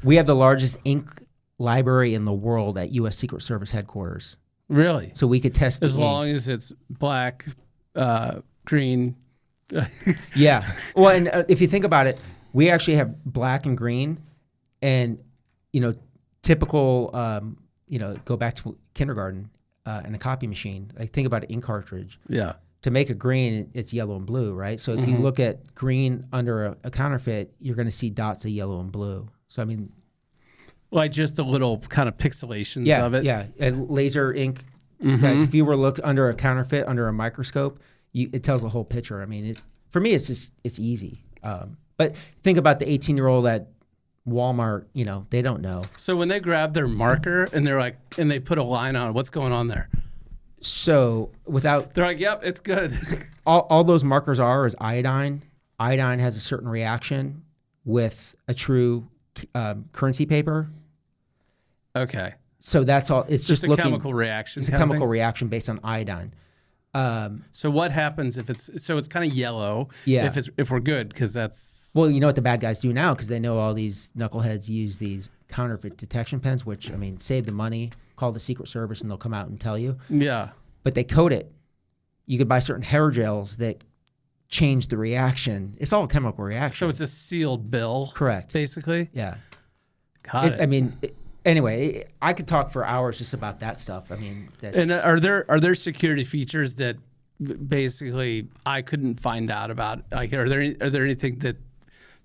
We have the largest ink library in the world at U.S. Secret Service headquarters. Really? So we could test the as long as it's black, green. Yeah. Well, and if you think about it, we actually have black and green, and typical. Go back to kindergarten and a copy machine. Like think about an ink cartridge. Yeah. To make a green, it's yellow and blue, right? So if you look at green under a counterfeit, you're going to see dots of yellow and blue. So I mean, like just the little kind of pixelations of it. Yeah, and laser ink. Like if you were to look under a counterfeit under a microscope, it tells the whole picture. I mean, for me, it's easy. But think about the 18-year-old at Walmart. They don't know. So when they grab their marker and and they put a line on it, what's going on there? So they're like, yep, it's good. all those markers is iodine. Iodine has a certain reaction with a true currency paper. Okay. So that's all. It's just a chemical reaction. It's a chemical reaction based on iodine. So what happens if it's kind of yellow? Yeah. If we're good, because that's well, you know what the bad guys do now, because they know all these knuckleheads use these counterfeit detection pens, which save the money. Call the Secret Service and they'll come out and tell you. Yeah. But they coat it. You could buy certain hair gels that change the reaction. It's all a chemical reaction. So it's a sealed bill. Correct. Basically. Yeah. Got it. Anyway, I could talk for hours just about that stuff. And are there security features that basically I couldn't find out about? Like, are there anything that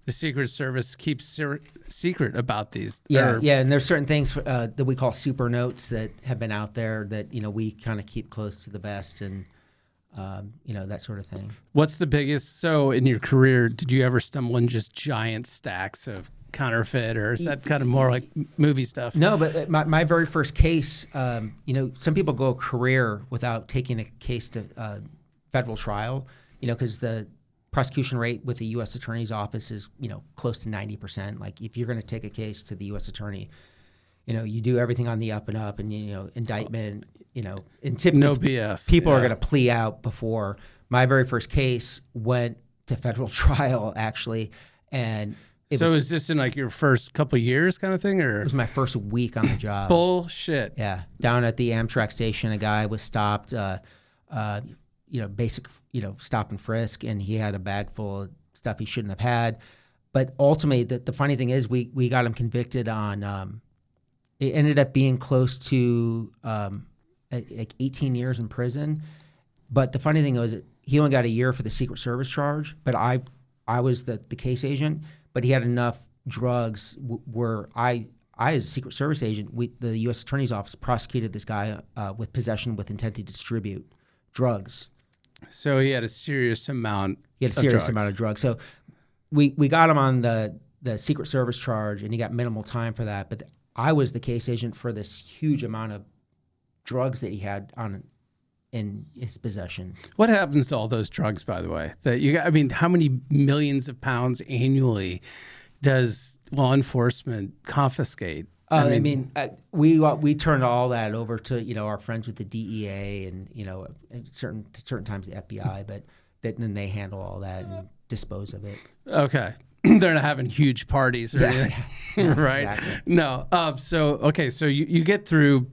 the Secret Service keeps secret about these? Yeah, and there's certain things that we call super notes that have been out there that we kind of keep close to the vest and that sort of thing. What's the biggest? So in your career, did you ever stumble in just giant stacks of counterfeit, or is that kind of more like movie stuff? No, but my very first case, some people go a career without taking a case to federal trial, because the prosecution rate with the U.S. Attorney's Office is, close to 90%. Like if you're going to take a case to the U.S. Attorney, you do everything on the up and up, and indictment, and typically no BS. People are going to plea out before. My very first case went to federal trial actually, and is this in like your first couple of years kind of thing, or? It was my first week on the job. Bullshit. Yeah, down at the Amtrak station, a guy was stopped. Basic, stop and frisk, and he had a bag full of stuff he shouldn't have had. But ultimately, the funny thing is, we got him convicted on. It ended up being close to like 18 years in prison. But the funny thing was, he only got a year for the Secret Service charge. But I was the case agent. But he had enough drugs where I as a Secret Service agent, the U.S. Attorney's Office prosecuted this guy with possession with intent to distribute drugs. So he had a serious amount. Of drugs. So we got him on the Secret Service charge, and he got minimal time for that. But I was the case agent for this huge amount of drugs that he had in his possession. What happens to all those drugs, by the way? How many millions of pounds annually does law enforcement confiscate? We turned all that over to our friends with the DEA and certain times the FBI, but then they handle all that and dispose of it. Okay, they're not having huge parties or anything, right? Exactly. No. So you get through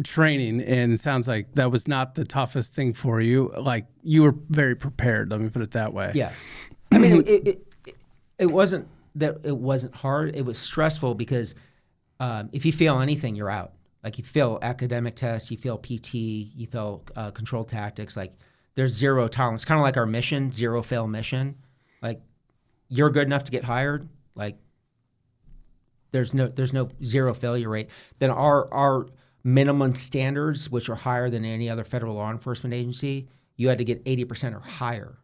training, and it sounds like that was not the toughest thing for you. Like you were very prepared. Let me put it that way. Yeah, it wasn't that it wasn't hard. It was stressful because if you fail anything, you're out. Like you fail academic tests, you fail PT, you fail control tactics. Like there's zero tolerance. Kind of like our mission, zero fail mission. Like you're good enough to get hired. Like there's no zero failure rate. Then our minimum standards, which are higher than any other federal law enforcement agency, you had to get 80% or higher.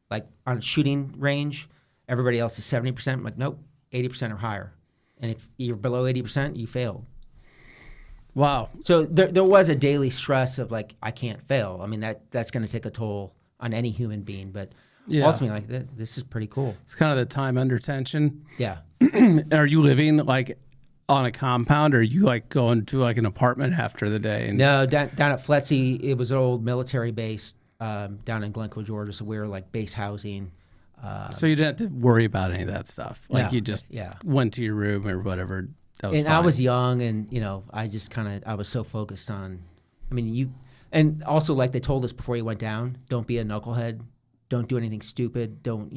Like on a shooting range, everybody else is 70%. I'm like, nope, 80% or higher. And if you're below 80%, you failed. Wow. So there was a daily stress of like, I can't fail. I mean, that's going to take a toll on any human being. But ultimately, like this is pretty cool. It's kind of the time under tension. Yeah. Are you living like on a compound, or are you like going to like an apartment after the day? No, down at FLETC, it was an old military base down in Glencoe, Georgia. So we were like base housing. So you didn't have to worry about any of that stuff. Like No, you just yeah. went to your room or whatever. That was And fine. I was young, and I just I was so focused on. I mean, and also like they told us before you went down, don't be a knucklehead, don't do anything stupid, don't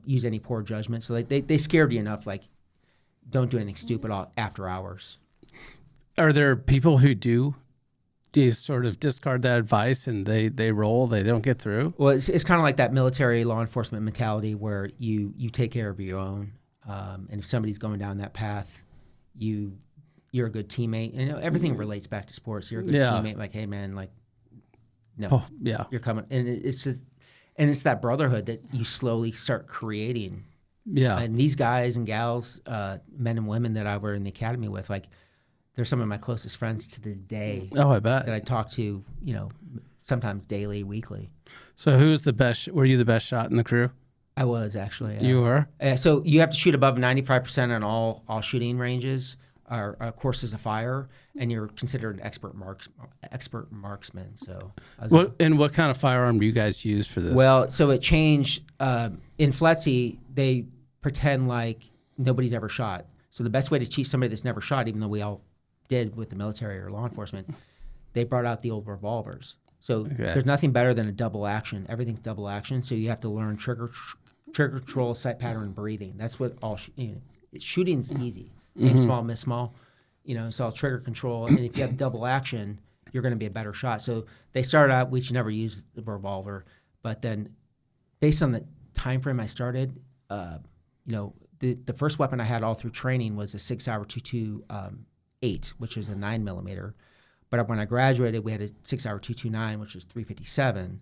use any poor judgment. So like they scared you enough, like don't do anything stupid after hours. Are there people who do you sort of discard that advice and they don't get through? Well, it's kind of like that military law enforcement mentality where you take care of your own, and if somebody's going down that path, you're a good teammate. And everything relates back to sports. You're a good teammate. Like, hey man, like, no, you're coming, and it's that brotherhood that you slowly start creating. Yeah, and these guys and gals, men and women that I were in the academy with, like, they're some of my closest friends to this day. Oh, I bet. That I talk to, sometimes daily, weekly. So who's the best? Were you the best shot in the crew? I was actually. You were? So you have to shoot above 95% on all shooting ranges or courses of fire, and you're considered an expert marksman. So. What kind of firearm do you guys use for this? Well, so it changed. In FLETC, they pretend like nobody's ever shot. So the best way to teach somebody that's never shot, even though we all did with the military or law enforcement, they brought out the old revolvers. So there's nothing better than a double action. Everything's double action. So you have to learn trigger control, sight pattern, and breathing. That's what shooting's easy. Aim small, miss small. It's all trigger control. And if you have double action, you're going to be a better shot. So they started out, we should never use the revolver. But then based on the time frame I started, the first weapon I had all through training was a 6-hour 228, which is a 9mm. But when I graduated, we had a 6-hour 229, which was 357.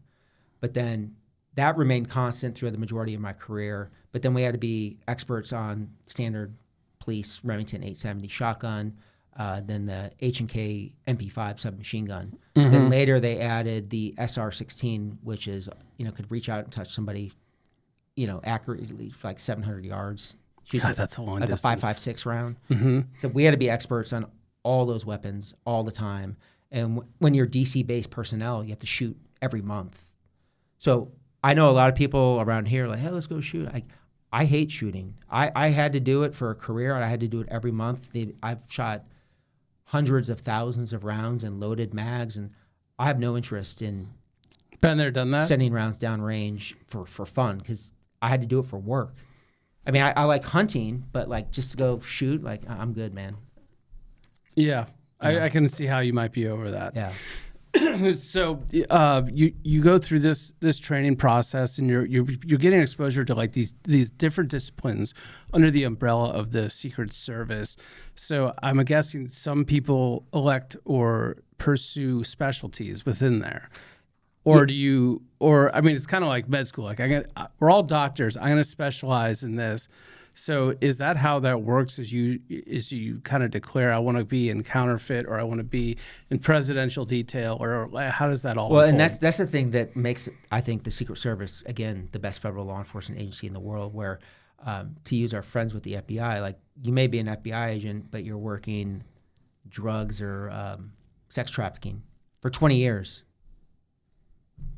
But then that remained constant through the majority of my career. But then we had to be experts on standard police Remington 870 shotgun, then the H&K MP5 submachine gun. Mm-hmm. Then later they added the SR16, which is could reach out and touch somebody, accurately for like 700 yards. God, that's a long like distance. a 5.56 round. Mm-hmm. So we had to be experts on all those weapons all the time. And when you're DC-based personnel, you have to shoot every month. So I know a lot of people around here like, hey, let's go shoot. I hate shooting. I had to do it for a career, and I had to do it every month. I've shot hundreds of thousands of rounds and loaded mags, and I have no interest in been there, done that, sending rounds downrange for fun, because I had to do it for work. I mean, I like hunting, but like just to go shoot, like I'm good, man. Yeah. I can see how you might be over that. Yeah. So you go through this training process, and you're getting exposure to like these different disciplines under the umbrella of the Secret Service. So I'm guessing some people elect or pursue specialties within there. Or do you? Or I mean, it's kind of like med school. Like we're all doctors. I'm going to specialize in this. So is that how that works? Is you kind of declare, I want to be in counterfeit, or I want to be in presidential detail, or how does that all? Well, unfold? and that's the thing that makes, I think, the Secret Service, again, the best federal law enforcement agency in the world. Where, to use our friends with the FBI, like you may be an FBI agent, but you're working drugs or sex trafficking for 20 years.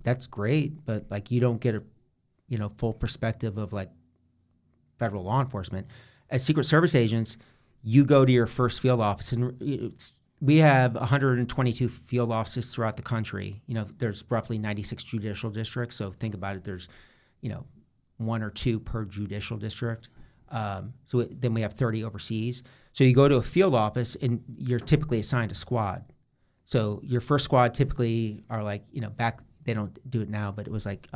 That's great, but like you don't get a full perspective of like federal law enforcement. As Secret Service agents, you go to your first field office, and we have 122 field offices throughout the country. There's roughly 96 judicial districts, so think about it. There's, 1 or 2 per judicial district. Then we have 30 overseas. So you go to a field office, and you're typically assigned a squad. So your first squad typically are like, back, they don't do it now, but it was like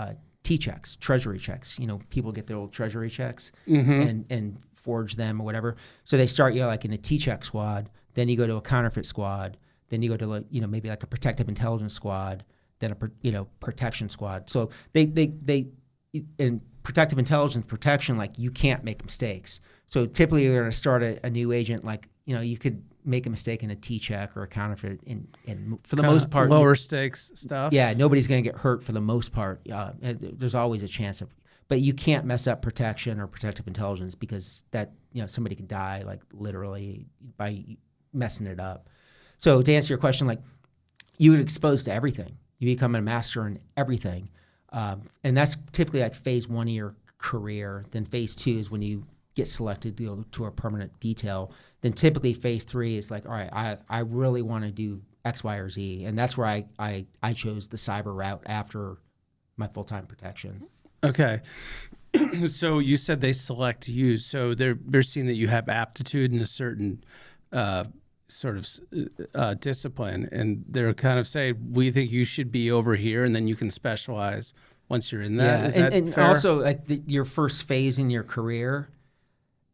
T-checks, treasury checks. People get their old treasury checks and forge them or whatever. So they start you like in a T-check squad. Then you go to a counterfeit squad. Then you go to maybe like a protective intelligence squad. Then a protection squad. So they in protective intelligence protection, like you can't make mistakes. So typically you're going to start a new agent, like you could make a mistake in a T-check or a counterfeit, and for the most part, lower stakes stuff. Yeah, nobody's going to get hurt for the most part. There's always a chance of, but you can't mess up protection or protective intelligence, because that somebody could die like literally by messing it up. So to answer your question, like you get exposed to everything. You become a master in everything. And that's typically like phase 1 of your career. Then phase 2 is when you get selected to go to a permanent detail. Then typically phase 3 is like, all right, I really want to do X, Y, or Z. And that's where I chose the cyber route after my full-time protection. Okay. So you said they select you. So they're seeing that you have aptitude in a certain sort of discipline. And they're kind of saying, we think you should be over here, and then you can specialize once you're in that. Yeah. Is that and fair? also like your first phase in your career,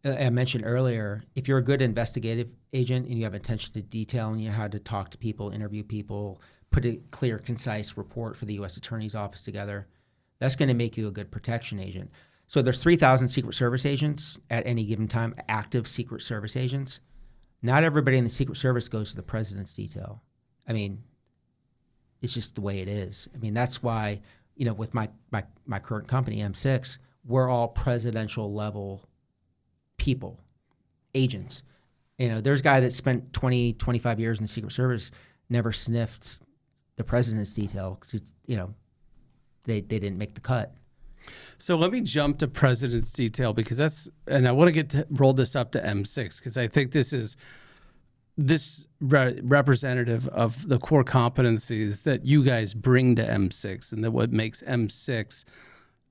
I mentioned earlier, if you're a good investigative agent and you have attention to detail and you know how to talk to people, interview people, put a clear, concise report for the U.S. Attorney's Office together, that's going to make you a good protection agent. So there's 3,000 Secret Service agents at any given time, active Secret Service agents. Not everybody in the Secret Service goes to the president's detail. I mean, it's just the way it is. I mean, that's why, you know, with my current company, M6, we're all presidential level people, agents. You know, there's a guy that spent 20, 25 years in the Secret Service, never sniffed the president's detail because, you know, they didn't make the cut. So let me jump to president's detail because and I want to roll this up to M6 because I think this is representative of the core competencies that you guys bring to M6 and that what makes M6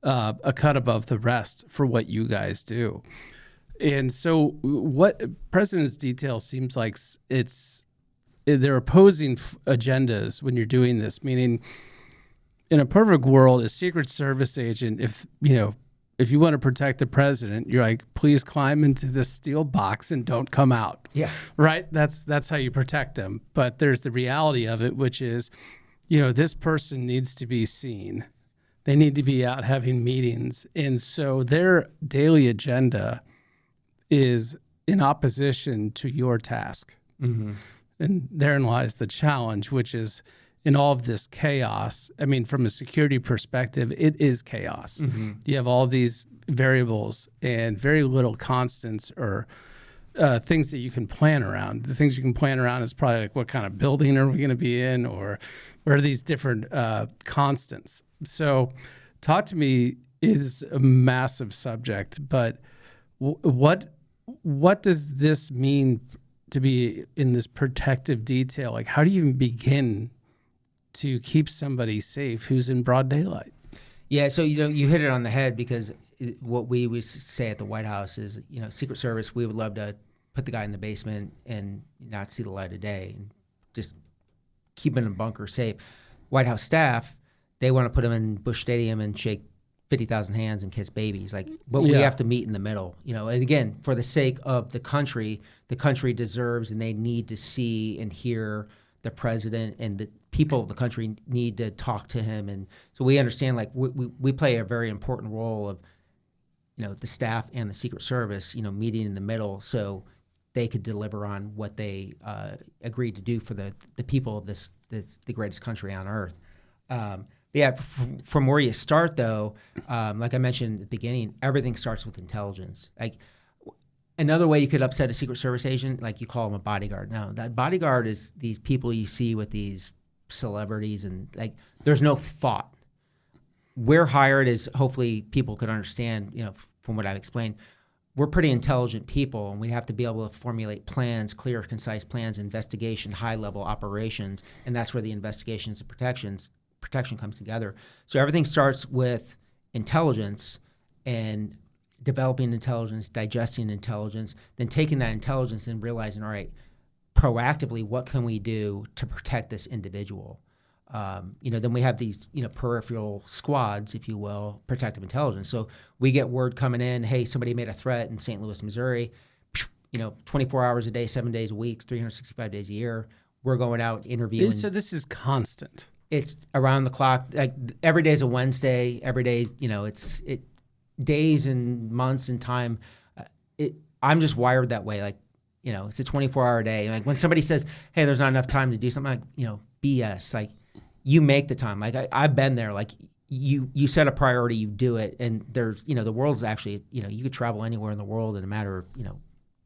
a cut above the rest for what you guys do. And so what president's detail seems like they're opposing agendas when you're doing this, meaning in a perfect world, a Secret Service agent, if you want to protect the president, you're like, please climb into this steel box and don't come out. Yeah. Right? That's how you protect them. But there's the reality of it, which is, you know, this person needs to be seen. They need to be out having meetings. And so their daily agenda is in opposition to your task. Mm-hmm. And therein lies the challenge, which is in all of this chaos. I mean, from a security perspective, it is chaos. Mm-hmm. You have all these variables and very little constants or things that you can plan around. The things you can plan around is probably like, what kind of building are we going to be in, or what are these different constants? So talk to me is a massive subject, but what does this mean to be in this protective detail? Like, how do you even begin to keep somebody safe who's in broad daylight? Yeah, so you hit it on the head because what we would say at the White House is, Secret Service, we would love to put the guy in the basement and not see the light of day and just keep him in a bunker safe. White House staff, they want to put him in Busch Stadium and shake 50,000 hands and kiss babies. But we have to meet in the middle, and again, for the sake of the country deserves and they need to see and hear the president, and the people of the country need to talk to him. And so we understand, we play a very important role of, the staff and the Secret Service, meeting in the middle so they could deliver on what they agreed to do for the people of the greatest country on earth. From where you start, though, like I mentioned at the beginning, everything starts with intelligence. Another way you could upset a Secret Service agent, you call them a bodyguard. Now, that bodyguard is these people you see with these celebrities, and there's no thought. We're hired as, hopefully people could understand, from what I've explained, we're pretty intelligent people, and we have to be able to formulate plans, clear, concise plans, investigation, high-level operations, and that's where the investigations and protection comes together. So everything starts with intelligence and developing intelligence, digesting intelligence, then taking that intelligence and realizing, all right, proactively, what can we do to protect this individual? Then we have these, peripheral squads, if you will, protective intelligence. So we get word coming in, hey, somebody made a threat in St. Louis, Missouri, 24 hours a day, 7 days a week, 365 days a year. We're going out interviewing. So this is constant. It's around the clock. Every day is a Wednesday. Every day, it's days and months and time. I'm just wired that way. It's a 24-hour day. When somebody says, "Hey, there's not enough time to do something," BS. You make the time. I've been there. You set a priority, you do it, and there's the world's actually you could travel anywhere in the world in a matter of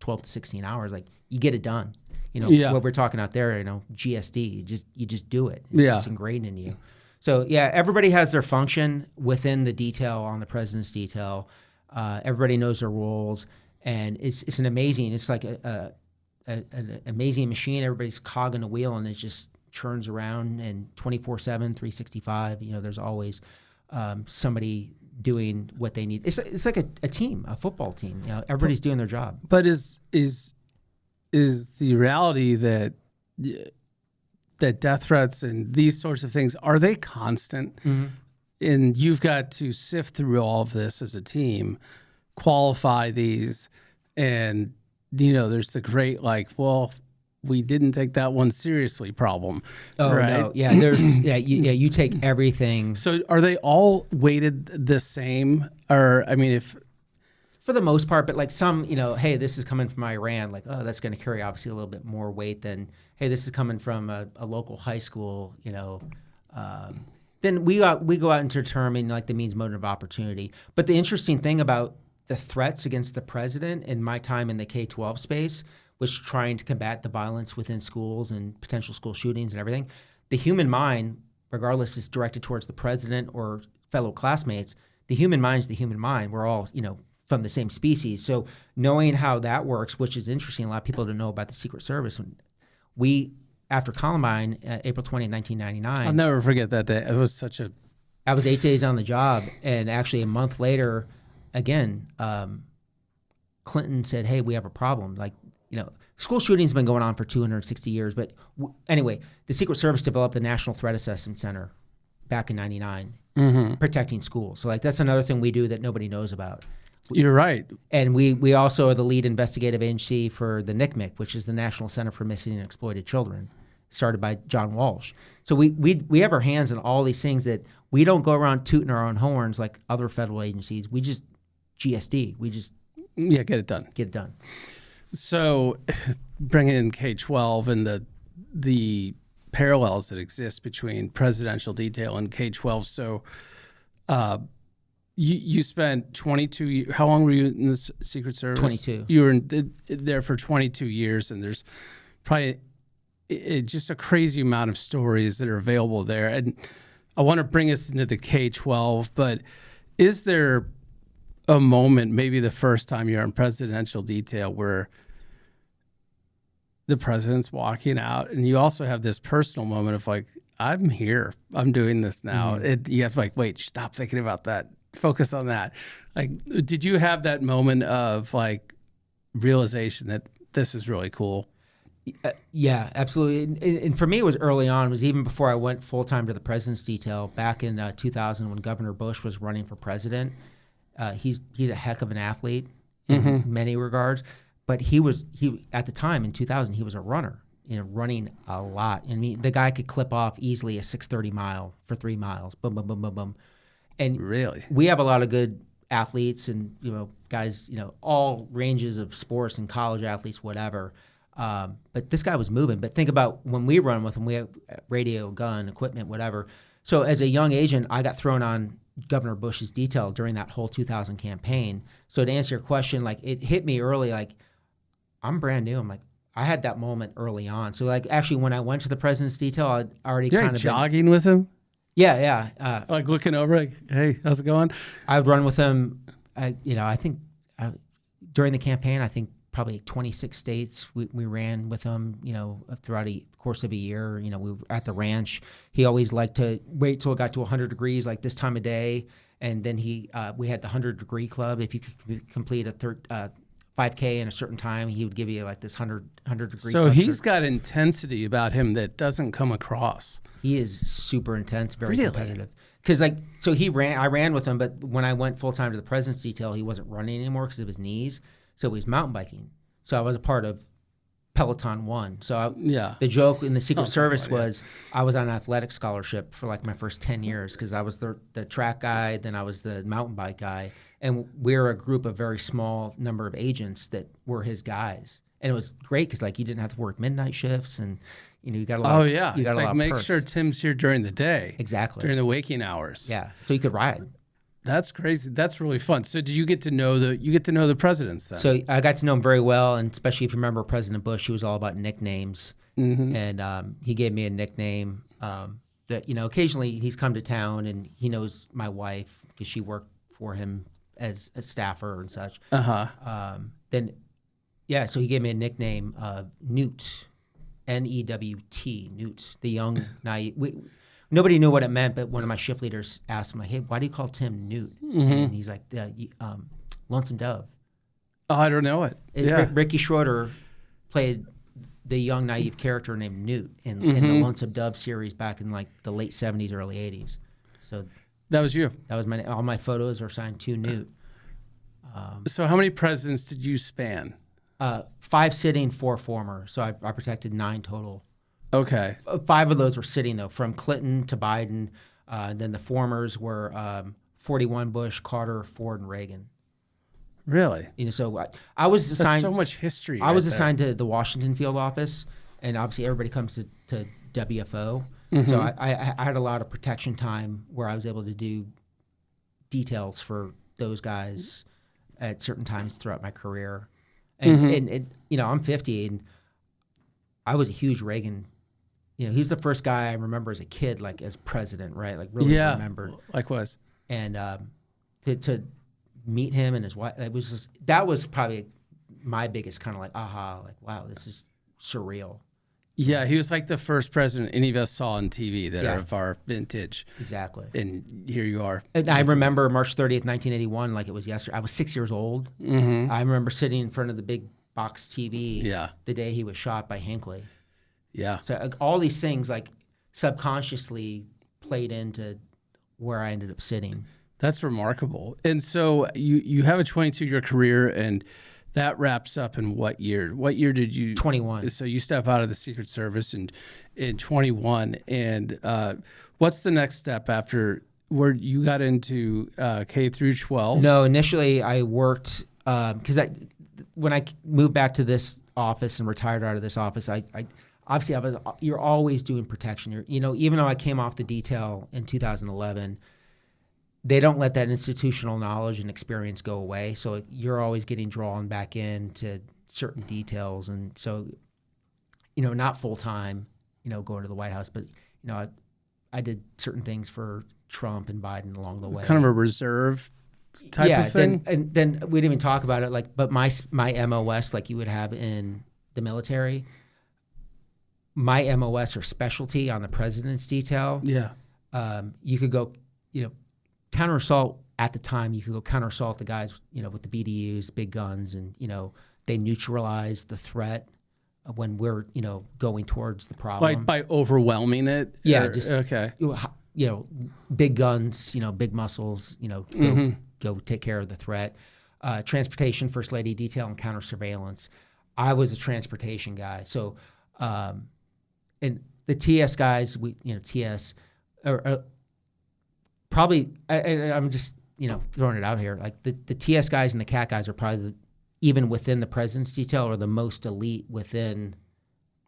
12 to 16 hours. You get it done. What we're talking out there, GSD, you just do it. It's just ingrained in you. So yeah, everybody has their function within the detail on the president's detail. Everybody knows their roles, and it's an amazing. It's like an amazing machine. Everybody's cog in a wheel, and it just churns around, and 24/7, 365. There's always somebody doing what they need. It's like a team, a football team. Everybody's doing their job. But is the reality that death threats and these sorts of things, are they constant? Mm-hmm. And you've got to sift through all of this as a team, qualify these, and there's the great we didn't take that one seriously problem. Oh right? no, yeah, you take everything. So are they all weighted the same, or if for the most part, but like some, hey, this is coming from Iran, like, oh, that's going to carry obviously a little bit more weight than, hey, this is coming from a local high school, then we go out and determine like the means, mode of opportunity. But the interesting thing about the threats against the president in my time in the K-12 space was trying to combat the violence within schools and potential school shootings and everything. The human mind, regardless if it's directed towards the president or fellow classmates, the human mind is the human mind. We're all, from the same species. So knowing how that works, which is interesting, a lot of people don't know about the Secret Service. After Columbine, April 20th, 1999. I'll never forget that day. It was I was 8 days on the job, and actually a month later, again, Clinton said, hey, we have a problem. School shootings have been going on for 260 years. But anyway, the Secret Service developed the National Threat Assessment Center back in 99, protecting schools. So that's another thing we do that nobody knows about. You're right. And we also are the lead investigative agency for the NCMEC, which is the National Center for Missing and Exploited Children, started by John Walsh. So we have our hands in all these things that we don't go around tooting our own horns like other federal agencies. We just GSD. We just get it done. Get it done. So bringing in K-12 and the parallels that exist between presidential detail and K-12. So you spent 22 years. How long were you in the Secret Service? 22. You were there for 22 years, and there's probably just a crazy amount of stories that are available there. And I want to bring us into the K-12, but is there a moment, maybe the first time you're in presidential detail, where the president's walking out and you also have this personal moment of like, I'm here, I'm doing this now. You have to wait, stop thinking about that. Focus on that. Did you have that moment of realization that this is really cool? Yeah, absolutely. And for me, it was early on. It was even before I went full-time to the president's detail back in 2000 when Governor Bush was running for president. He's a heck of an athlete in many regards, but he at the time in 2000, he was a runner, running a lot. The guy could clip off easily a 6:30 mile for 3 miles. Boom, boom, boom, boom, boom. And really, we have a lot of good athletes and guys, all ranges of sports and college athletes, whatever. But this guy was moving. But think about when we run with him, we have radio, gun, equipment, whatever. So as a young agent, I got thrown on Governor Bush's detail during that whole 2000 campaign. So to answer your question, it hit me early. I'm brand new. I had that moment early on. So actually, when I went to the president's detail, I'd already kind of jogging with him. Yeah. Looking over, hey, how's it going? I would run with him. I think during the campaign, I think probably 26 states we ran with him, throughout the course of a year. We were at the ranch. He always liked to wait till it got to 100 degrees, like this time of day. And then we had the 100-degree club. If you could complete a 5K in a certain time, he would give you this 100-degree club. So he's got intensity about him that doesn't come across. He is super intense, very competitive. Because I ran with him, but when I went full time to the president's detail, he wasn't running anymore because of his knees. So he was mountain biking. So I was a part of Peloton 1. So the joke in the Secret Service was I was on an athletic scholarship for my first 10 years because I was the track guy, then I was the mountain bike guy. And we're a group of very small number of agents that were his guys. And it was great because you didn't have to work midnight shifts and you got a lot. You got a lot of make perks. Sure Tim's here during the day. Exactly. During the waking hours. Yeah. So you could ride. That's crazy. That's really fun. So do you get to know the presidents then? So I got to know him very well, and especially if you remember President Bush, he was all about nicknames. And he gave me a nickname. that, occasionally he's come to town and he knows my wife because she worked for him as a staffer and such. So he gave me a nickname, Newt, N-E-W-T, Newt, the young, naive. Nobody knew what it meant, but one of my shift leaders asked him, like, hey, why do you call Tim Newt? And he's like, Lonesome Dove. Oh, I don't know it. Yeah. Ricky Schroeder played the young, naive character named Newt in the Lonesome Dove series back in like the late 70s, early 80s. So that was you. That was all my photos are signed to Newt. So how many presidents did you span? 5 sitting, 4 former. So I protected 9 total. Okay. 5 of those were sitting, though, from Clinton to Biden. Then the formers were 41 Bush, Carter, Ford, and Reagan. Really? So I was assigned. That's so much history. I was assigned to the Washington field office, and obviously everybody comes to WFO. So I had a lot of protection time where I was able to do details for those guys at certain times throughout my career. And I'm 50, and I was a huge Reagan. He's the first guy I remember as a kid, like as president, right? Like really remembered. Likewise. And to meet him and his wife, that was probably my biggest kind of like aha, like wow, this is surreal. Yeah, he was like the first president any of us saw on TV that are of our vintage. Exactly. And here you are. And I remember March 30th, 1981, like it was yesterday. I was 6 years old. I remember sitting in front of the big box TV the day he was shot by Hinckley. Yeah. So all these things like subconsciously played into where I ended up sitting. That's remarkable. And so you have a 22-year career, and that wraps up in what year? What year did you? 21. So you step out of the Secret Service in 21. And what's the next step after where you got into K through 12? No, initially I worked because when I moved back to this office and retired out of this office, you're always doing protection. Even though I came off the detail in 2011. They don't let that institutional knowledge and experience go away. So you're always getting drawn back into certain details. And so, not full time, going to the White House, but, I did certain things for Trump and Biden along the way. Kind of a reserve type of thing? And then we didn't even talk about it. But my MOS, like you would have in the military, my MOS or specialty on the president's detail. Yeah. You could go, counter assault at the time. You could go counter assault the guys, with the BDUs, big guns, and they neutralize the threat when we're going towards the problem. Like by overwhelming it. Yeah, okay. Big guns, big muscles, go take care of the threat. Transportation, first lady detail, and counter surveillance. I was a transportation guy, so and the TS guys, TS are. Probably, I'm just throwing it out here. Like the TS guys and the CAT guys are probably even within the president's detail are the most elite within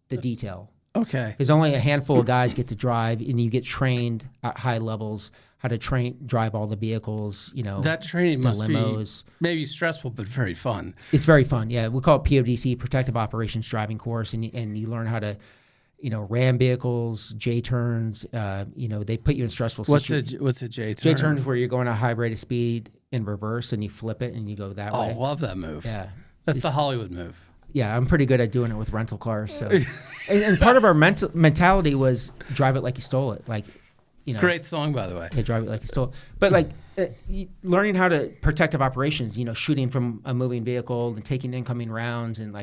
the detail. Okay, because only a handful of guys get to drive, and you get trained at high levels how to drive all the vehicles. That training must limos. Be maybe stressful, but very fun. It's very fun. Yeah, we call it PODC, Protective Operations Driving Course, and you learn how to. Ram vehicles, J-turns, they put you in stressful situations. What's a J-turn? J-turn is where you're going at a high rate of speed in reverse and you flip it and you go that way. Oh, love that move. Yeah. That's the Hollywood move. Yeah, I'm pretty good at doing it with rental cars. So, and part of our mentality was drive it like you stole it. Like, Great song, by the way. Yeah, drive it like you stole it. But learning how to protective operations, shooting from a moving vehicle and taking incoming rounds, and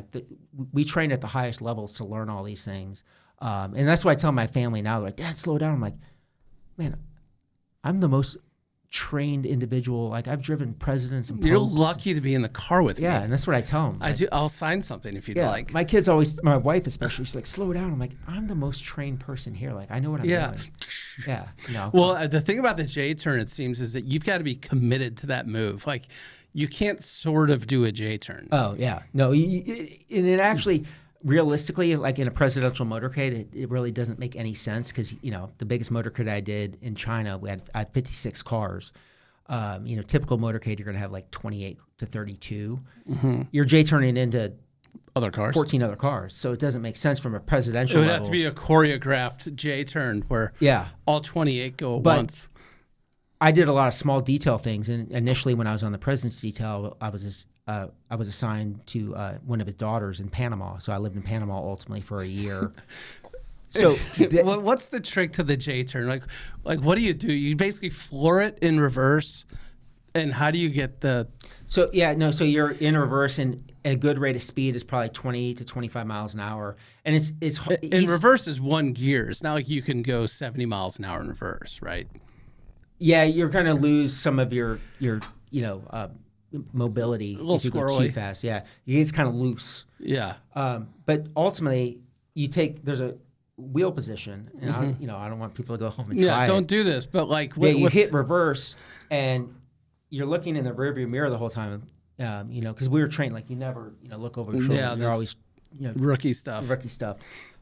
we train at the highest levels to learn all these things. And that's why I tell my family now, they're like, Dad, slow down. I'm like, man, I'm the most trained individual. Like I've driven presidents and popes. You're lucky to be in the car with me. Yeah, and that's what I tell them. I'll sign something if you'd like. My kids my wife especially, she's like, slow down. I'm like, I'm the most trained person here. Like I know what I'm doing. Yeah. Well, the thing about the J-turn, it seems, is that you've got to be committed to that move. Like you can't sort of do a J-turn. Oh, yeah. No, and it actually... Realistically, like in a presidential motorcade, it really doesn't make any sense because, the biggest motorcade I did in China, I had 56 cars. Typical motorcade, you're going to have like 28 to 32. You're J-turning into other cars. 14 other cars. So it doesn't make sense from a It presidential would level. have to be a choreographed J-turn where all 28 go at once. I did a lot of small detail things, and initially when I was on the president's detail, I was assigned to one of his daughters in Panama. So I lived in Panama ultimately for a year. So what's the trick to the J-turn? Like what do? You basically floor it in reverse, and how do you get the? So you're in reverse, and a good rate of speed is probably 20 to 25 miles an hour, and it's in reverse is one gear. It's not like you can go 70 miles an hour in reverse, right? Yeah, you're going to lose some of your mobility if you go too fast. Yeah, it's kind of loose. Yeah. But ultimately, there's a wheel position, and I don't want people to go home and try it. Don't do this. But you hit reverse, and you're looking in the rearview mirror the whole time. Because we were trained you never look over your shoulder. Yeah, you're always rookie stuff.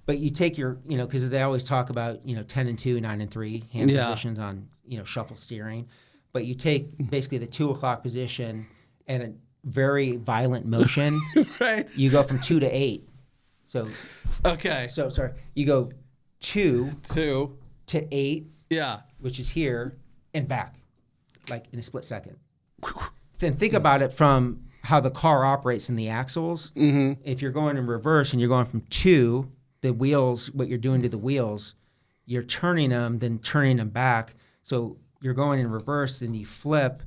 But you take your because they always talk about 10 and 2, 9 and 3 hand positions on shuffle steering, but you take basically the 2 o'clock position and a very violent motion. Right. You go from 2 to 8. So sorry. You go 2 to 8. Yeah. Which is here and back, in a split second. Then think about it from how the car operates in the axles. Mm-hmm. If you're going in reverse and you're going from 2, the wheels, what you're doing to the wheels, you're turning them, then turning them back. So you're going in reverse, then you flip,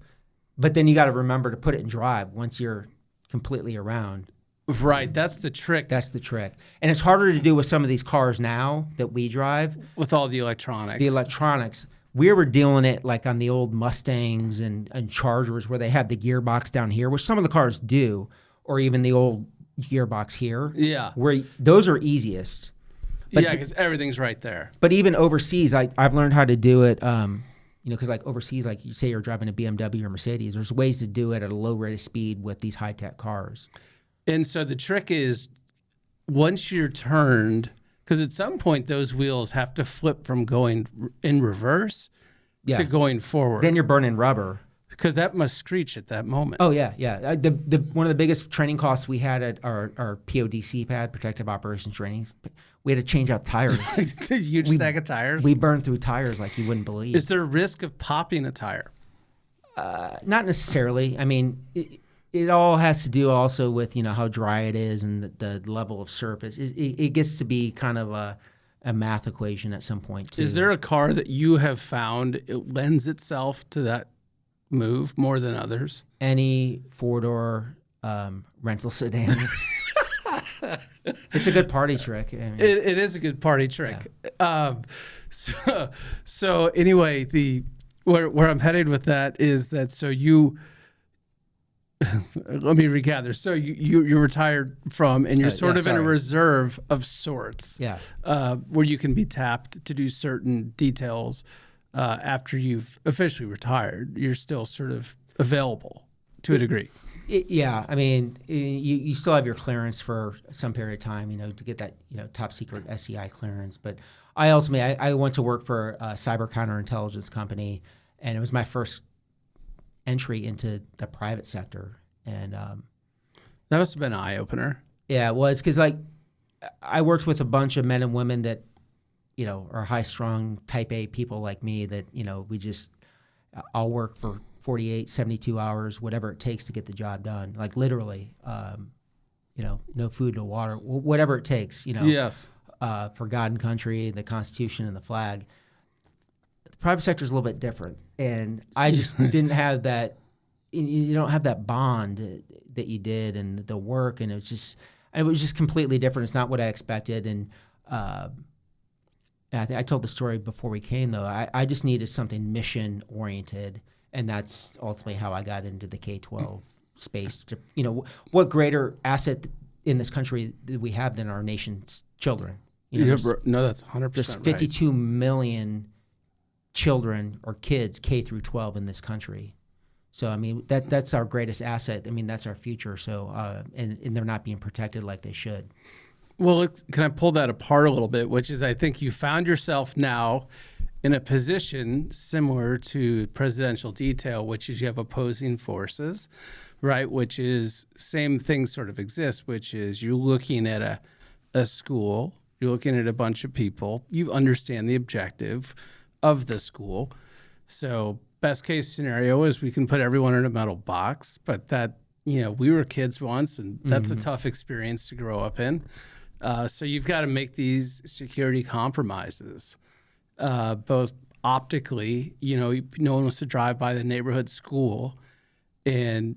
but then you got to remember to put it in drive once you're completely around. Right, that's the trick. That's the trick. And it's harder to do with some of these cars now that we drive. With all the electronics. We were dealing it on the old Mustangs and Chargers where they have the gearbox down here, which some of the cars do, or even the old gearbox here. Yeah. Where those are easiest. But because everything's right there. But even overseas, I've learned how to do it, because overseas, you say you're driving a BMW or Mercedes, there's ways to do it at a low rate of speed with these high-tech cars. And so the trick is once you're turned, because at some point those wheels have to flip from going in reverse to going forward. Then you're burning rubber. Because that must screech at that moment. Oh, yeah. One of the biggest training costs we had at our PODC pad, Protective Operations Trainings, we had to change out tires. This huge stack of tires? We burned through tires like you wouldn't believe. Is there a risk of popping a tire? Not necessarily. I mean, it all has to do also with, how dry it is and the level of surface. It gets to be kind of a math equation at some point, too. Is there a car that you have found it lends itself to that move more than others? Any four-door rental sedan. It's a good party trick. I mean, it is a good party trick. Yeah. So anyway, where I'm headed with that is that you let me regather. So you're retired from, and you're sort of in a reserve of sorts. Yeah. Where you can be tapped to do certain details. After you've officially retired, you're still sort of available to a degree. Yeah, I mean, you still have your clearance for some period of time, to get that, top secret SCI clearance. But I went to work for a cyber counterintelligence company, and it was my first entry into the private sector. And that must have been an eye opener. Yeah, it was, because I worked with a bunch of men and women that are high-strung type A people like me that, I'll work for 48, 72 hours, whatever it takes to get the job done. Literally, no food, no water, whatever it takes, Yes. For God and country, the Constitution and the flag. The private sector is a little bit different. And I just didn't have that, you don't have that bond that you did and the work. And it was just completely different. It's not what I expected. And, I told the story before we came, though. I just needed something mission-oriented, and that's ultimately how I got into the K-12 space. What greater asset in this country do we have than our nation's children? No, that's 100% There's 52 million children or kids K through 12 in this country. So, I mean, that's our greatest asset. I mean, that's our future. So, and they're not being protected like they should. Well, can I pull that apart a little bit, which is I think you found yourself now in a position similar to presidential detail, which is you have opposing forces, right? Which is same thing sort of exists, which is you're looking at a school, you're looking at a bunch of people, you understand the objective of the school. So best case scenario is we can put everyone in a metal box, but that, we were kids once, and that's a tough experience to grow up in. So you've got to make these security compromises, both optically, no one wants to drive by the neighborhood school and,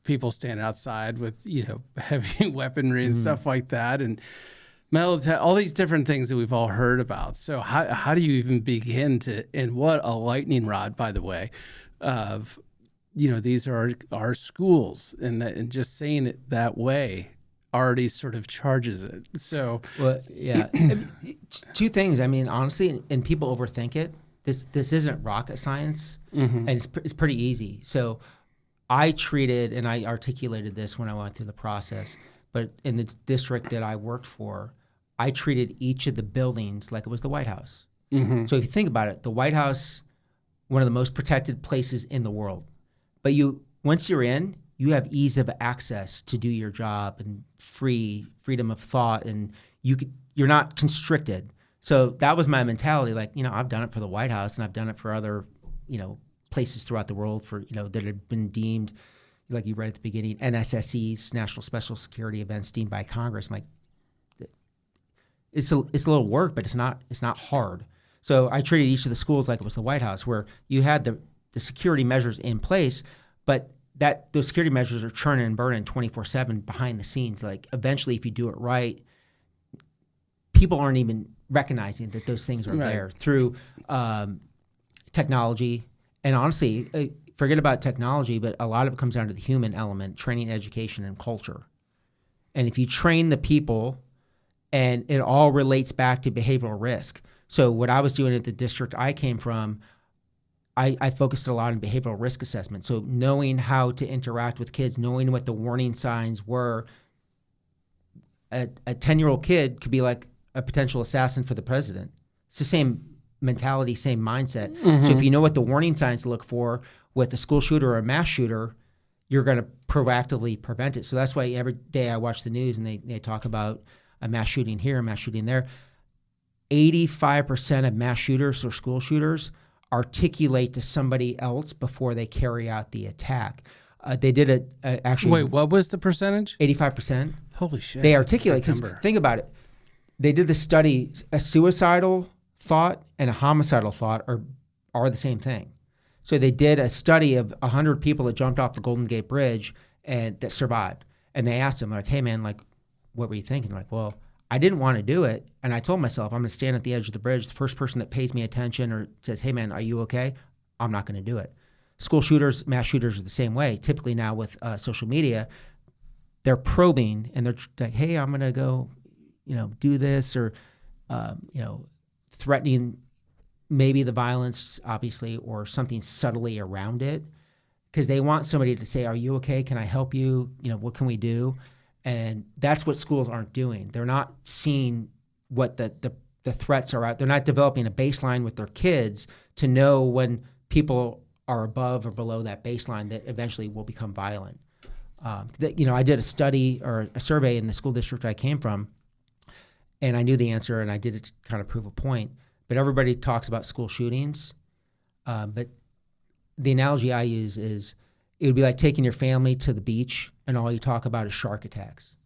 people stand outside with, heavy weaponry and stuff like that. And all these different things that we've all heard about. So how do you even begin to, and what a lightning rod, by the way, of, these are our schools, and just saying it that way already sort of charges it. So, well, yeah, two things. I mean, honestly, and people overthink it. This isn't rocket science, and it's pretty easy. So, I treated, and I articulated this when I went through the process, but in the district that I worked for, I treated each of the buildings like it was the White House. So if you think about it, the White House, one of the most protected places in the world, but once you're in, you have ease of access to do your job and freedom of thought, and you're not constricted. So that was my mentality. Like, I've done it for the White House, and I've done it for other, places throughout the world that have been deemed, like you read at the beginning, NSSEs, National Special Security Events deemed by Congress. I'm like, it's a little work, but it's not hard. So I treated each of the schools like it was the White House, where you had the security measures in place, but those security measures are churning and burning 24/7 behind the scenes. Like, eventually, if you do it right, people aren't even recognizing that those things are there through technology. And honestly, forget about technology, but a lot of it comes down to the human element, training, education, and culture. And if you train the people, and it all relates back to behavioral risk. So what I was doing at the district I came from, I focused a lot on behavioral risk assessment. So knowing how to interact with kids, knowing what the warning signs were. A 10-year-old kid could be like a potential assassin for the president. It's the same mentality, same mindset. So if you know what the warning signs to look for with a school shooter or a mass shooter, you're going to proactively prevent it. So that's why every day I watch the news and they talk about a mass shooting here, a mass shooting there. 85% of mass shooters or school shooters articulate to somebody else before they carry out the attack. They did actually. Wait, what was the percentage? 85%. Holy shit. They articulate, because think about it. They did the study, a suicidal thought and a homicidal thought are the same thing. So they did a study of 100 people that jumped off the Golden Gate Bridge and that survived. And they asked them, like, hey, man, like, what were you thinking? Like, well, I didn't want to do it. And I told myself, I'm going to stand at the edge of the bridge. The first person that pays me attention or says, hey, man, are you okay? I'm not going to do it. School shooters, mass shooters are the same way. Typically now with social media, they're probing and they're like, hey, I'm going to go, do this, or, threatening maybe the violence, obviously, or something subtly around it, because they want somebody to say, are you okay? Can I help you? What can we do? And that's what schools aren't doing. They're not seeing what the threats are out. They're not developing a baseline with their kids to know when people are above or below that baseline that eventually will become violent. I did a study or a survey in the school district I came from, and I knew the answer, and I did it to kind of prove a point. But everybody talks about school shootings. But the analogy I use is it would be like taking your family to the beach and all you talk about is shark attacks.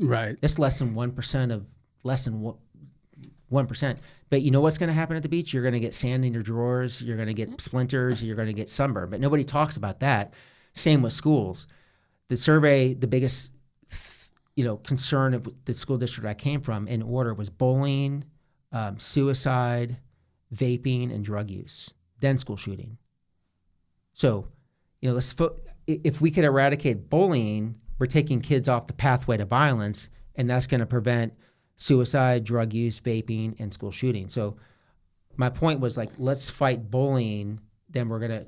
Right. That's less than 1%. But you know what's going to happen at the beach? You're going to get sand in your drawers. You're going to get splinters. You're going to get sunburn. But nobody talks about that. Same with schools. The survey, the biggest concern of the school district I came from in order was bullying, suicide, vaping, and drug use, then school shooting. So, if we could eradicate bullying, we're taking kids off the pathway to violence, and that's going to prevent suicide, drug use, vaping, and school shooting. So my point was, like, let's fight bullying, then we're going to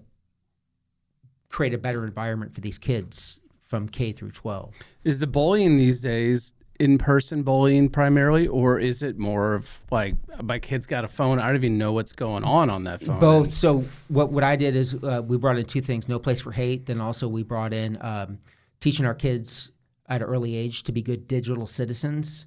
create a better environment for these kids from K through 12. Is the bullying these days, in-person bullying primarily, or is it more of like my kid's got a phone, I don't even know what's going on that phone? Both. So what I did is we brought in two things: no place for hate. Then also we brought in teaching our kids at an early age to be good digital citizens.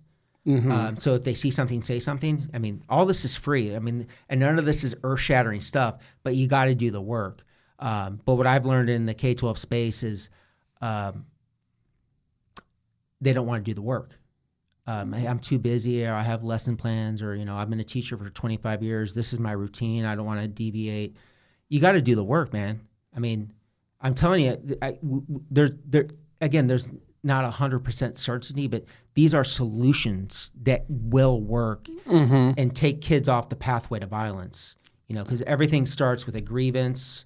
So if they see something, say something. I mean, all this is free. I mean, and none of this is earth-shattering stuff, but you got to do the work. But what I've learned in the K-12 space is they don't want to do the work. I'm too busy, or I have lesson plans, or I've been a teacher for 25 years. This is my routine. I don't want to deviate. You got to do the work, man. I mean, I'm telling you, there's not 100% certainty, but these are solutions that will work and take kids off the pathway to violence. Because everything starts with a grievance.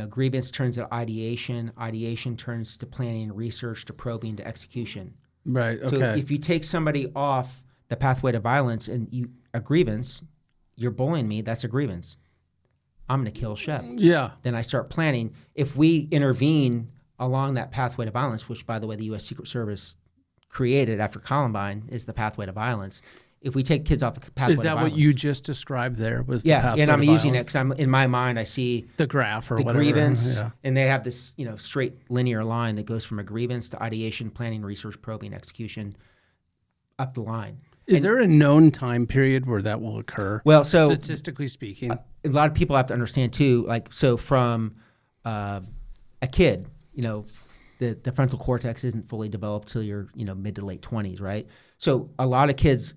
Grievance turns to ideation. Ideation turns to planning and research, to probing, to execution. Right. Okay. So if you take somebody off the pathway to violence and a grievance, you're bullying me, that's a grievance. I'm going to kill Shep. Yeah. Then I start planning. If we intervene along that pathway to violence, which, by the way, the U.S. Secret Service created after Columbine, is the pathway to violence. If we take kids off the pathway to violence. Is that what you just described there? Was the yeah, pathway and I'm to using it violence? because in my mind I see The graph or the whatever. grievance, Yeah. and they have this straight linear line that goes from a grievance to ideation, planning, research, probing, execution, up the line. Is there a known time period where that will occur? Well, so statistically speaking, a lot of people have to understand too. From a kid, the frontal cortex isn't fully developed till you're mid to late 20s, right? So a lot of kids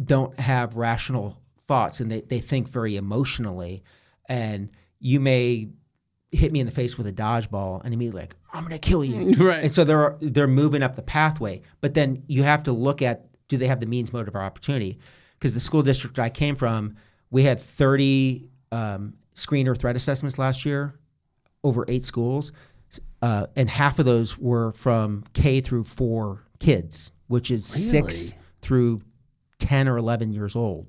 don't have rational thoughts, and they think very emotionally. And you may hit me in the face with a dodgeball and immediately like, I'm going to kill you. Right. And so they're moving up the pathway. But then you have to look at, do they have the means, motive, or opportunity? Because the school district I came from, we had 30 screen or threat assessments last year, over 8 schools. And half of those were from K through 4 kids, which is 6 through 10 or 11 years old.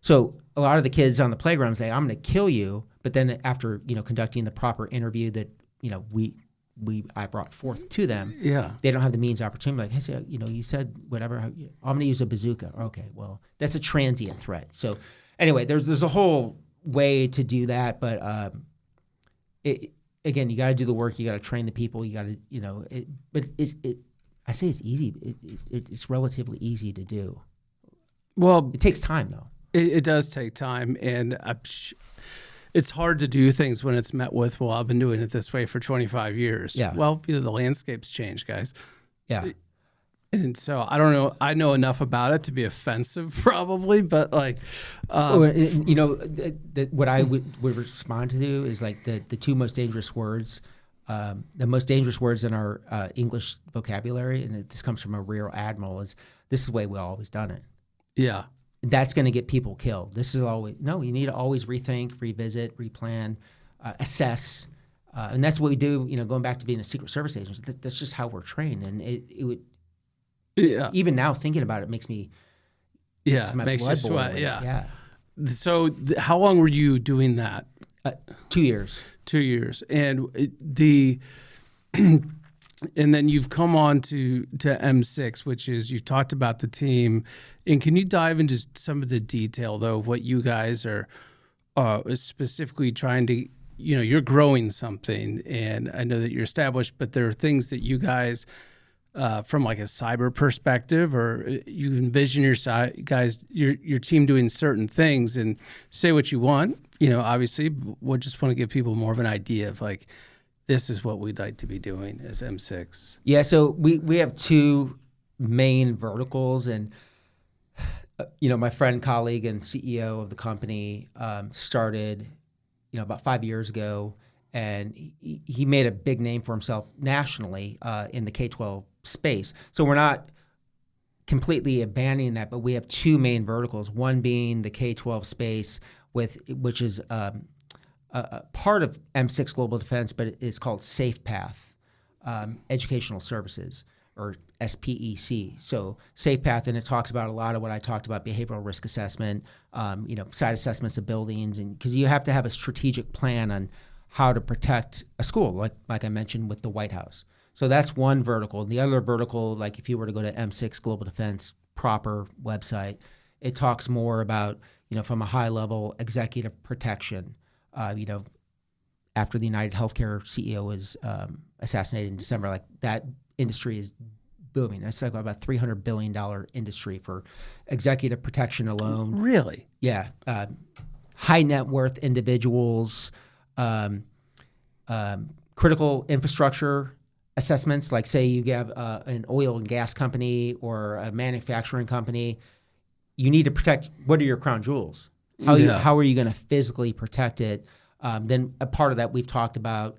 So a lot of the kids on the playground say, I'm going to kill you. But then after, conducting the proper interview that, I brought forth to them, they don't have the means, opportunity. Like, hey, so, you said whatever, I'm going to use a bazooka. Okay, well, that's a transient threat. So anyway, there's a whole way to do that. But again, you got to do the work. You got to train the people. You got to, but I say it's easy. It's relatively easy to do. Well, it takes time, though. It does take time, and it's hard to do things when it's met with, well, I've been doing it this way for 25 years. Yeah. Well, the landscape's changed, guys. Yeah. And so I don't know. I know enough about it to be offensive, probably, but what I would respond to is like the two most dangerous words. The most dangerous words in our English vocabulary, and this comes from a rear admiral, is this is the way we always done it. Yeah. That's going to get people killed. This is always, no, you need to always rethink, revisit, replan, assess. And that's what we do, going back to being a Secret Service agent. That's just how we're trained. And it would, even now thinking about it makes me, my makes blood you sweat. boiling. Yeah. So how long were you doing that? 2 years. 2 years. And and then you've come on to M6, which is, you've talked about the team. And can you dive into some of the detail, though, of what you guys are specifically trying to, you're growing something, and I know that you're established, but there are things that you guys, from like a cyber perspective, or you envision your team doing certain things, and say what you want, obviously, we just want to give people more of an idea of like, this is what we'd like to be doing as M6. Yeah, so we have 2 main verticals, and my friend, colleague, and CEO of the company started, about 5 years ago, and he made a big name for himself nationally in the K-12 space. So we're not completely abandoning that, but we have 2 main verticals. One being the K-12 space, which is part of M6 Global Defense, but it's called Safe Path Educational Services, or SPEC. So Safe Path, and it talks about a lot of what I talked about: behavioral risk assessment, site assessments of buildings, and because you have to have a strategic plan on how to protect a school, like I mentioned with the White House. So that's one vertical. The other vertical, like if you were to go to M6 Global Defense proper website, it talks more about, from a high level executive protection. After the United Healthcare CEO was assassinated in December, like that industry is booming. It's like about $300 billion industry for executive protection alone. Really? Yeah. High net worth individuals, critical infrastructure assessments, like say you have an oil and gas company or a manufacturing company, you need to protect, what are your crown jewels? How are you going to physically protect it? Then a part of that we've talked about,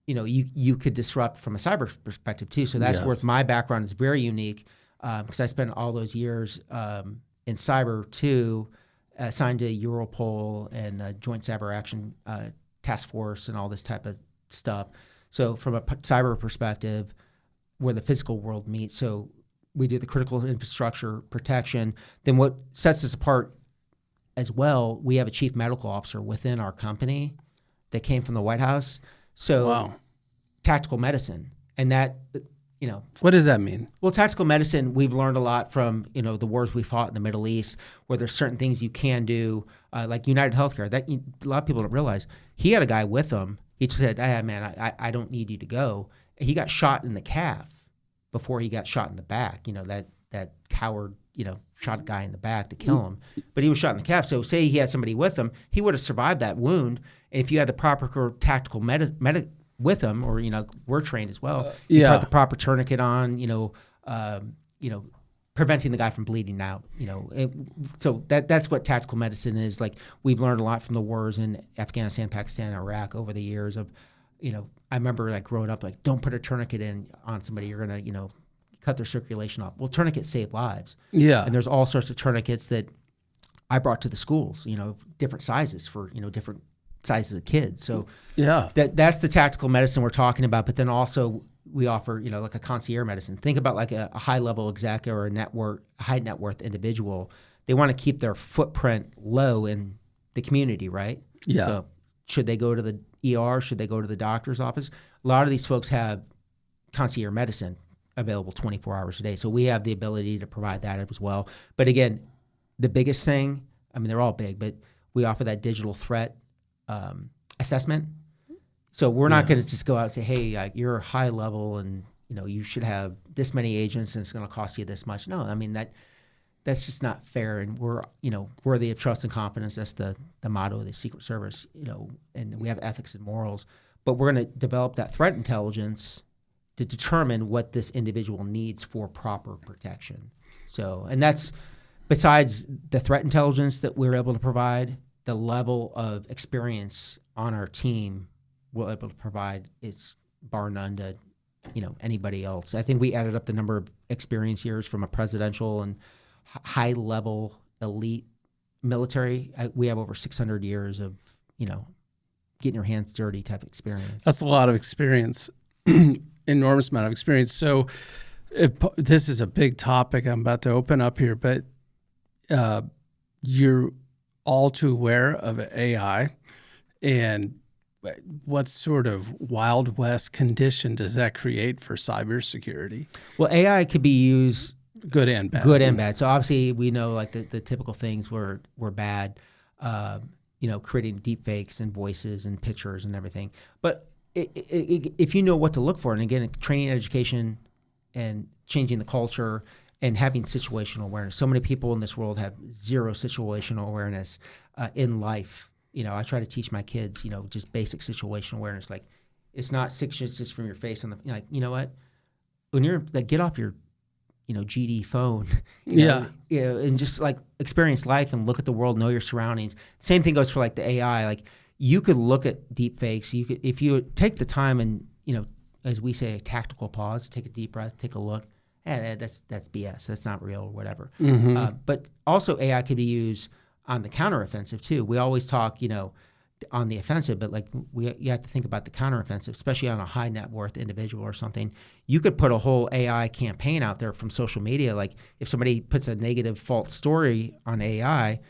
you could disrupt from a cyber perspective too. So that's where my background is very unique because I spent all those years in cyber too, assigned to Europol and Joint Cyber Action Task Force and all this type of stuff. So from a cyber perspective, where the physical world meets, so we do the critical infrastructure protection. Then what sets us apart as well, we have a chief medical officer within our company that came from the White House. So tactical medicine, and that, what does that mean? Well, tactical medicine, we've learned a lot from, the wars we fought in the Middle East, where there's certain things you can do, like United Healthcare. That a lot of people don't realize. He had a guy with him. He said, "Hey, man, I don't need you to go." He got shot in the calf before he got shot in the back. That coward, shot a guy in the back to kill him. But he was shot in the calf. So say he had somebody with him, he would have survived that wound. And if you had the proper tactical medic with him, or, we're trained as well, you put the proper tourniquet on, preventing the guy from bleeding out, so that's what tactical medicine is. Like, we've learned a lot from the wars in Afghanistan, Pakistan, Iraq over the years of, I remember like growing up, like, don't put a tourniquet on somebody. You're going to, cut their circulation off. Well, tourniquets save lives. Yeah. And there's all sorts of tourniquets that I brought to the schools, different sizes for, different sizes of kids. So that's the tactical medicine we're talking about. But then also we offer, like a concierge medicine. Think about like a high level exec or a high net worth individual. They want to keep their footprint low in the community, right? Yeah. So should they go to the ER? Should they go to the doctor's office? A lot of these folks have concierge medicine available 24 hours a day. So we have the ability to provide that as well. But again, the biggest thing, I mean, they're all big, but we offer that digital threat assessment. So we're not going to just go out and say, hey, you're high level and, you should have this many agents and it's going to cost you this much. No, I mean, that's just not fair. And we're, worthy of trust and confidence. That's the motto of the Secret Service, and we have ethics and morals. But we're going to develop that threat intelligence to determine what this individual needs for proper protection. So, and that's besides the threat intelligence that we're able to provide, the level of experience on our team we're able to provide is bar none to, anybody else. I think we added up the number of experience years from a presidential and high level elite military. We have over 600 years of, getting your hands dirty type of experience. That's a lot of experience. Enormous amount of experience. So this is a big topic I'm about to open up here, but you're all too aware of AI, and what sort of Wild West condition does that create for cybersecurity? Well, AI could be used good and bad. Good and bad. So obviously we know like the typical things were bad, creating deep fakes and voices and pictures and everything. But if you know what to look for, and again, training, education, and changing the culture and having situational awareness. So many people in this world have zero situational awareness in life. I try to teach my kids, just basic situational awareness. Like, it's not 6 inches from your face. Like, you know what? When you're like, get off your, GD phone, and just like experience life and look at the world, know your surroundings. Same thing goes for like the AI. Like, you could look at deep fakes. You could, if you take the time and, as we say, a tactical pause, take a deep breath, take a look. That's BS. That's not real or whatever. Mm-hmm. But also AI could be used on the counteroffensive too. We always talk, on the offensive, but like you have to think about the counteroffensive, especially on a high net worth individual or something. You could put a whole AI campaign out there from social media. Like, if somebody puts a negative false story on AI,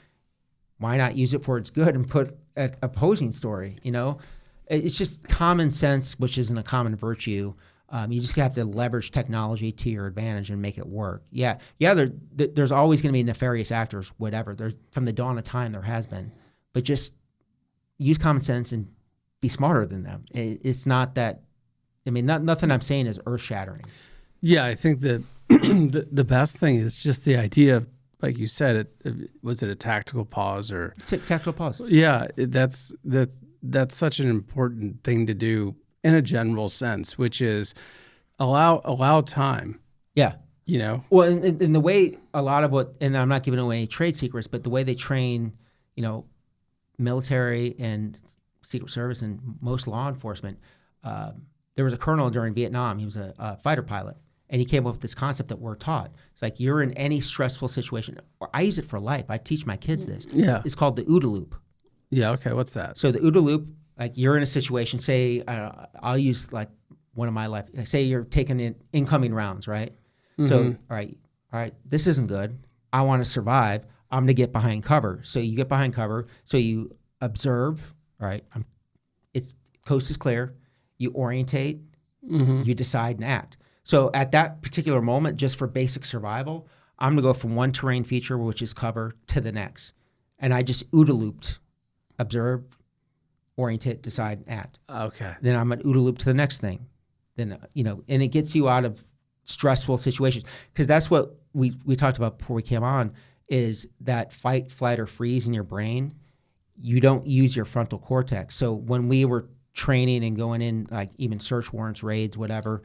why not use it for its good and put an opposing story, It's just common sense, which isn't a common virtue. You just have to leverage technology to your advantage and make it work. Yeah. There's always going to be nefarious actors, whatever. There's from the dawn of time there has been, but just use common sense and be smarter than them. It's not that. I mean, nothing I'm saying is earth shattering. Yeah, I think that the best thing is just the idea of, like you said, was it a tactical pause or it's a tactical pause? Yeah, that's such an important thing to do in a general sense, which is allow time. Yeah. You know? Well, in the way a lot of what, and I'm not giving away any trade secrets, but the way they train, military and Secret Service and most law enforcement, there was a colonel during Vietnam. He was a fighter pilot, and he came up with this concept that we're taught. It's like you're in any stressful situation, or I use it for life. I teach my kids this. Yeah. It's called the OODA loop. Yeah, okay, what's that? So the OODA loop, like you're in a situation, say, I'll use like one of my life, say you're taking in incoming rounds, right? Mm-hmm. So, all right, this isn't good. I want to survive. I'm going to get behind cover. So you get behind cover. So you observe, all right, coast is clear. You orientate, you decide and act. So at that particular moment, just for basic survival, I'm going to go from one terrain feature, which is cover, to the next. And I just OODA looped, observe, orientate, decide, and act. Okay. Then I'm going to OODA loop to the next thing. Then, and it gets you out of stressful situations. Because that's what we talked about before we came on, is that fight, flight, or freeze in your brain. You don't use your frontal cortex. So when we were training and going in, like even search warrants, raids, whatever,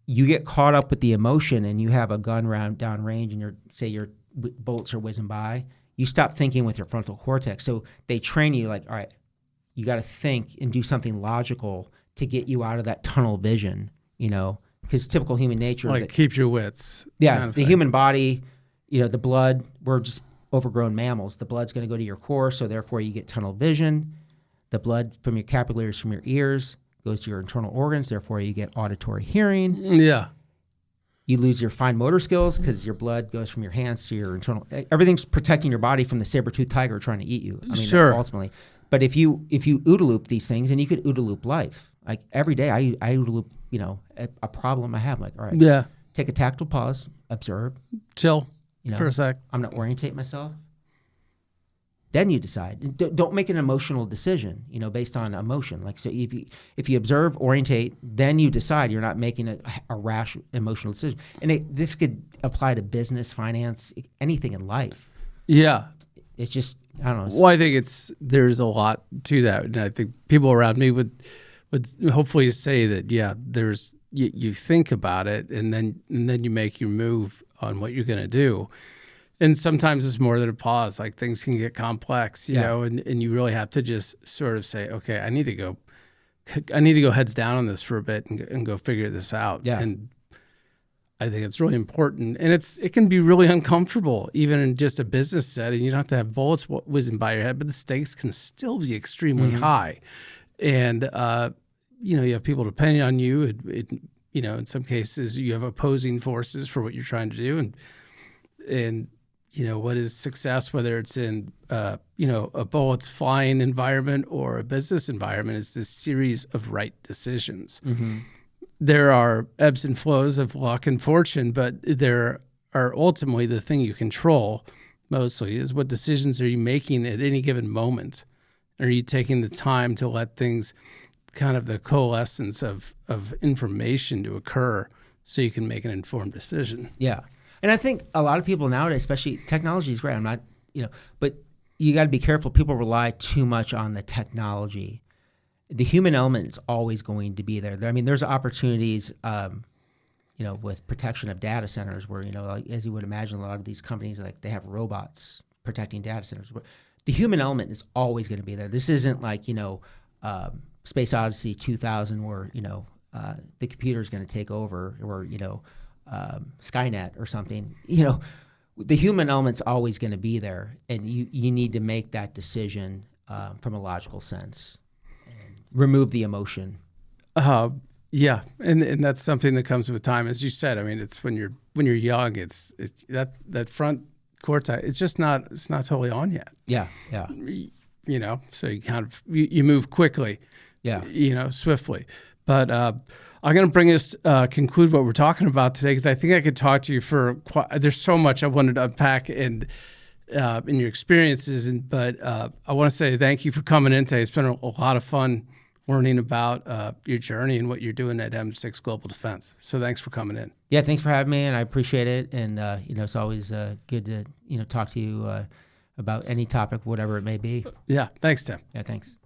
you get caught up with the emotion and you have a gun round down range and your bullets are whizzing by. You stop thinking with your frontal cortex. So they train you like, all right, you got to think and do something logical to get you out of that tunnel vision, because typical human nature. Like keep your wits. Yeah. Kind of the thing. Human body, the blood, we're just overgrown mammals. The blood's going to go to your core. So therefore you get tunnel vision. The blood from your capillaries from your ears goes to your internal organs. Therefore, you get auditory hearing. Yeah. You lose your fine motor skills because your blood goes from your hands to your internal. Everything's protecting your body from the saber-toothed tiger trying to eat you. I mean, sure. Ultimately. But if you OODA loop these things, and you could OODA loop life. Like every day, I OODA loop, a problem I have. Like, all right, yeah, take a tactile pause, observe, chill for a sec. I'm going to orientate myself. Then you decide. Don't make an emotional decision, based on emotion. Like, so if you observe, orientate, then you decide. You're not making a rash emotional decision. And this could apply to business, finance, anything in life. Yeah. It's just, I don't know. Well, I think there's a lot to that. And I think people around me would hopefully say that, yeah, you think about it and then you make your move on what you're going to do. And sometimes it's more than a pause. Like things can get complex, you know, and you really have to just sort of say, okay, I need to go heads down on this for a bit and go figure this out. Yeah. And I think it's really important. And it can be really uncomfortable, even in just a business setting. You don't have to have bullets whizzing by your head, but the stakes can still be extremely high. And, you have people depending on you. In some cases, you have opposing forces for what you're trying to do. And what is success, whether it's in, a bullets flying environment or a business environment, is this series of right decisions. Mm-hmm. There are ebbs and flows of luck and fortune, but there are ultimately the thing you control mostly is what decisions are you making at any given moment? Are you taking the time to let things, kind of the coalescence of information to occur so you can make an informed decision? Yeah. And I think a lot of people nowadays, especially technology is great. I'm not, but you got to be careful. People rely too much on the technology. The human element is always going to be there. I mean, there's opportunities, with protection of data centers where, as you would imagine, a lot of these companies, like they have robots protecting data centers. The human element is always going to be there. This isn't like, Space Odyssey 2000 where, the computer is going to take over or, Skynet or something. The human element's always going to be there, and you need to make that decision from a logical sense. And remove the emotion. Yeah, and that's something that comes with time, as you said. I mean, it's when you're young, it's that front cortex. It's not totally on yet. Yeah. so you kind of you move quickly, swiftly. But I'm going to bring us conclude what we're talking about today, because I think I could talk to you for there's so much I wanted to unpack in your experiences, but I want to say thank you for coming in today. It's been a lot of fun learning about your journey and what you're doing at M6 Global Defense. So thanks for coming in. Yeah, thanks for having me, and I appreciate it. And it's always good to talk to you about any topic, whatever it may be. Yeah, thanks, Tim. Yeah, thanks.